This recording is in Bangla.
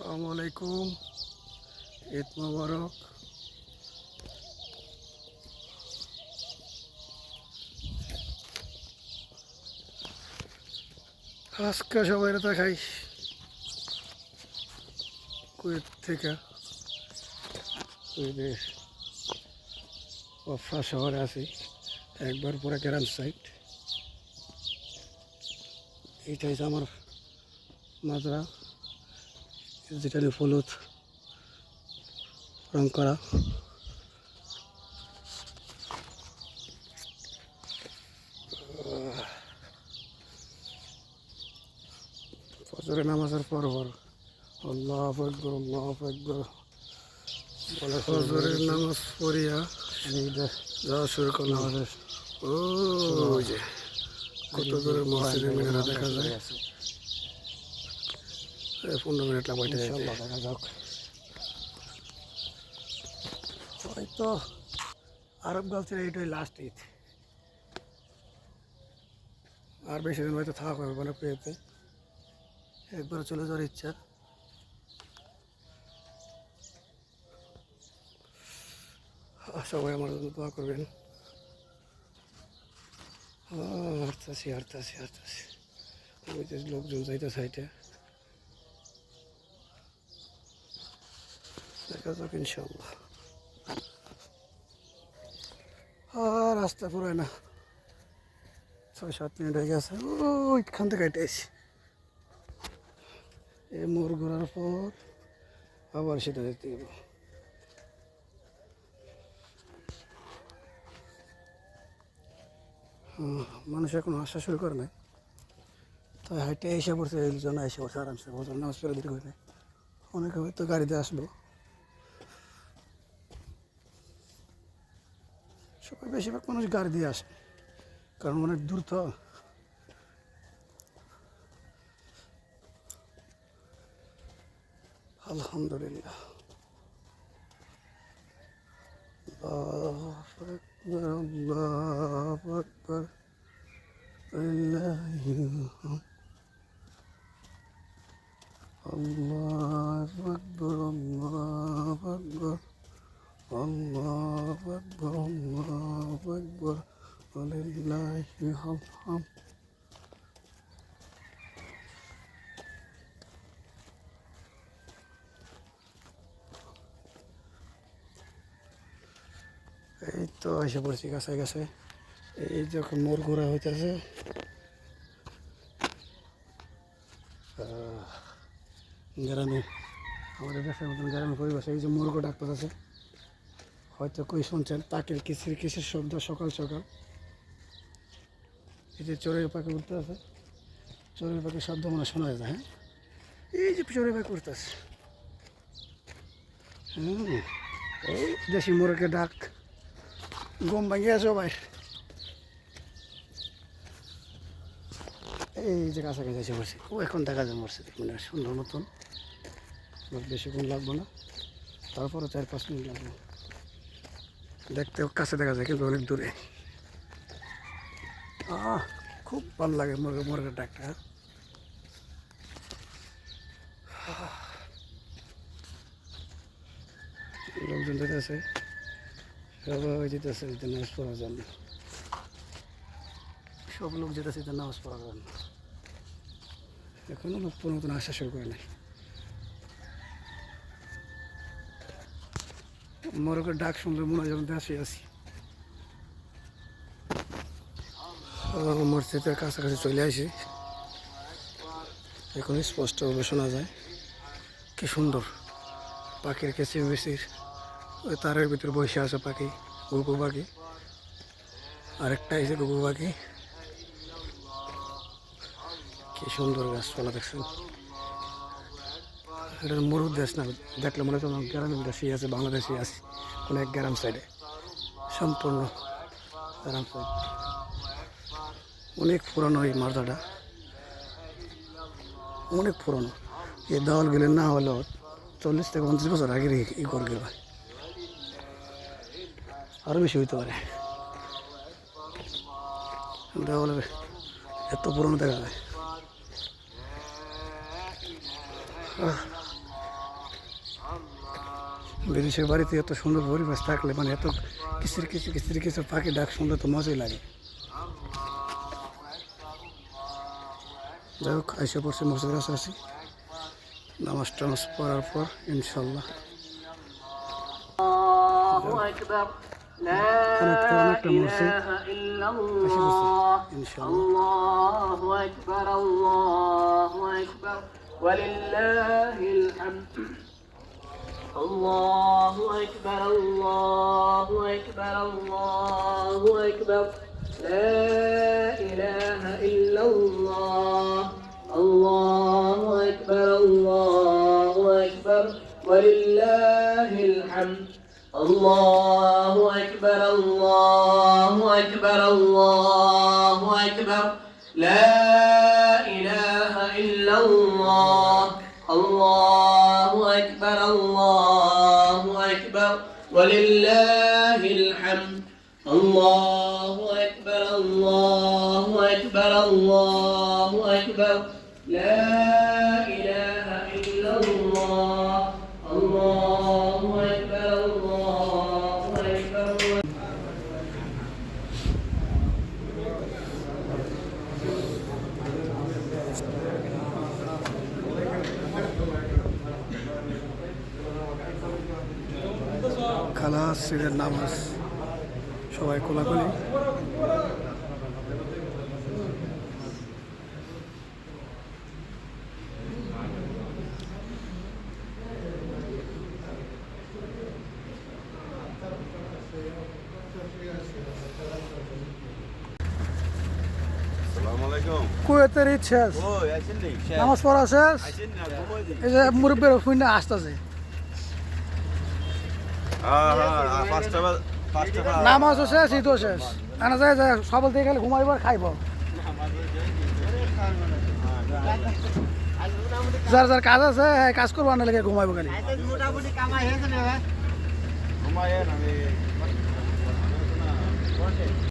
আসসালামু আলাইকুম। ঈদ মোবারক। আজকে সবাই রাতে খাই কুয়েত থেকে। কুয়েতের ওয়াফা শহরে আছি, একবার পুরো গ্রাম সাইড। এইটা হচ্ছে আমার মাজরা, যেটা নিয়ে হলুদ রং করা। ফজরের নামাজের পর আল্লাহু আকবার আল্লাহু আকবার বলে ফজরের নামাজ পড়িয়া যাওয়া শুরু করলাম। ওই যে কত দূরে মসজিদের মিনারা দেখা যায়। 15 মিনিট লাগবে দেখা যাক। হয়তো আরব গালসের এইটাই লাস্ট ঈদ, আর বেশি দিন হয়তো থাকা হবে মানে পেয়েতে একবার চলে যাওয়ার ইচ্ছা। সবাই আমার জন্য দোয়া করবেন। হাঁটতেছি হাঁটতেছি হাঁটতেছি, ওই যে লোকজন যাইতে সাইডে, দেখা যাক ইনশাল্লাহ। আর রাস্তা পুরায় না, 6-7 মিনিট হয়ে গেছে। ওইখান থেকে হেঁটে আসি, এই মোড় ঘোরার পর আবার সেটা যেতে হবে। মানুষ এখন আসা শুরু করে নাই, তাই হাইটে এসে পড়ছে, এই জন্য এসে পড়ছে আরামসে। বছর নামাজ পড়ে দিতে করে অনেকে হয়তো গাড়িতে আসবো, সবাই বেশিরভাগ মানুষ গাড়ি দিয়ে আসে, কারণ অনেক দূর তো। আলহামদুলিল্লাহ। আল্লাহু আকবার আল্লাহু আকবার লিল্লাহিল হামদ। আল্লাহু আকবার আল্লাহু আকবার আল্লাহু আকবার আল্লাহু আকবার লিল্লাহিল হামদ। এই তো এসে পড়ছি কাছে কাছে। এই যখন মোড় ঘোরা হইতেছে, গ্রামে আমাদের দেশের মতন গ্রামের পরিবেশ। এই যে মুরগো ডাক্তার আছে, হয়তো কই শুনছেন পাখির কিসির কিসির শব্দ সকাল সকাল। এই যে চড়ুই পাখি উঠতে আছে, চড়ুই পাখির শব্দ মনে শোনা যায়। হ্যাঁ, এই যে চড়ুই পাখি উঠতেছে। এই দেশি মুরগের ডাক, ঘুম ভাঙিয়ে সবাই। এই যে কাছাকাছি এসে পড়ছি, ও এখন দেখা যায় মরছে মানে সুন্দর মতন। বেশিক্ষণ লাগবো না, তারপরে 4-5 মিনিট লাগবে। দেখতে কাছে দেখা যায় কিন্তু অনেক দূরে। খুব ভালো লাগে মুরগের ডাকটা। লোকজন যেতেছে, সবাই যেতেছে নামাজ পড়ার জন্য। সব লোক যেতেছে নামাজ পড়ার জন্য। এখনো লোক নতুন আসা শুরু করে নাই। মোরগের ডাক শুনলে মনে হয় যেমন দেশে আছি। মসজিদের কাছাকাছি চলে আসি, এখন স্পষ্টভাবে শোনা যায়। কি সুন্দর পাখির কিচিরমিচির। ওই তারের ভিতরে বসে আছে পাখি, ঘুঘু পাখি। আরেকটা এসে ঘুঘু পাখি। কি সুন্দর গাছপালা দেখছেন। এটা মরুর দেশ না, দেখলে মনে হচ্ছে গ্রামের দেশে আছে, বাংলাদেশে আছে কোনো এক গ্রাম সাইডে। সম্পূর্ণ গ্রাম সাইড। অনেক পুরানো এই মাজাটা, অনেক পুরানো। এই দেওয়ালগুলি না হলেও 40 থেকে 50 বছর আগের ই করে গেল, আরও বেশি হইতে পারে। দেওয়াল এত পুরনো দেখা যায়। বিদেশের বাড়িতে এত সুন্দর পরিবেশ থাকলে মানে এত কিছু পাখি ডাক শুনলে তো মজাই লাগে। যাই হোক আইসা পড়ছে মসজিদের কাছাকাছি, নামাজ টামাজ পড়ার পর ইনশাল্লাহ অনেকটা মসজিদ এসে পড়ছে ইনশাল্লাহ। الله أكبر الله أكبر الله أكبر لا إله إلا الله الله أكبر الله أكبر ولله الحمد الله أكبر الله أكبر الله أكبر لا إله إلا الله الله أكبر الله أكبر ولله الحمد الله أكبر الله أكبر الله أكبر لا إله إلا الله الله أكبر الله أكبر খালাস সিরের নামাজ সবাই কোলাকুলি। কুয়েতের ঈদ শেষ, নামাজ পড়া শেষ, এই যে মুরব্বীর ফুইনা আসতেছে, নামাজও শেষ ঈদও শেষ। আনা যায় যায় সবল থেকে গেলে ঘুমাইবার খাইব, যার যার কাজ আছে কাজ করবো না লেগে ঘুমাইব খালি। মোটামুটি কামাই হয়েছে না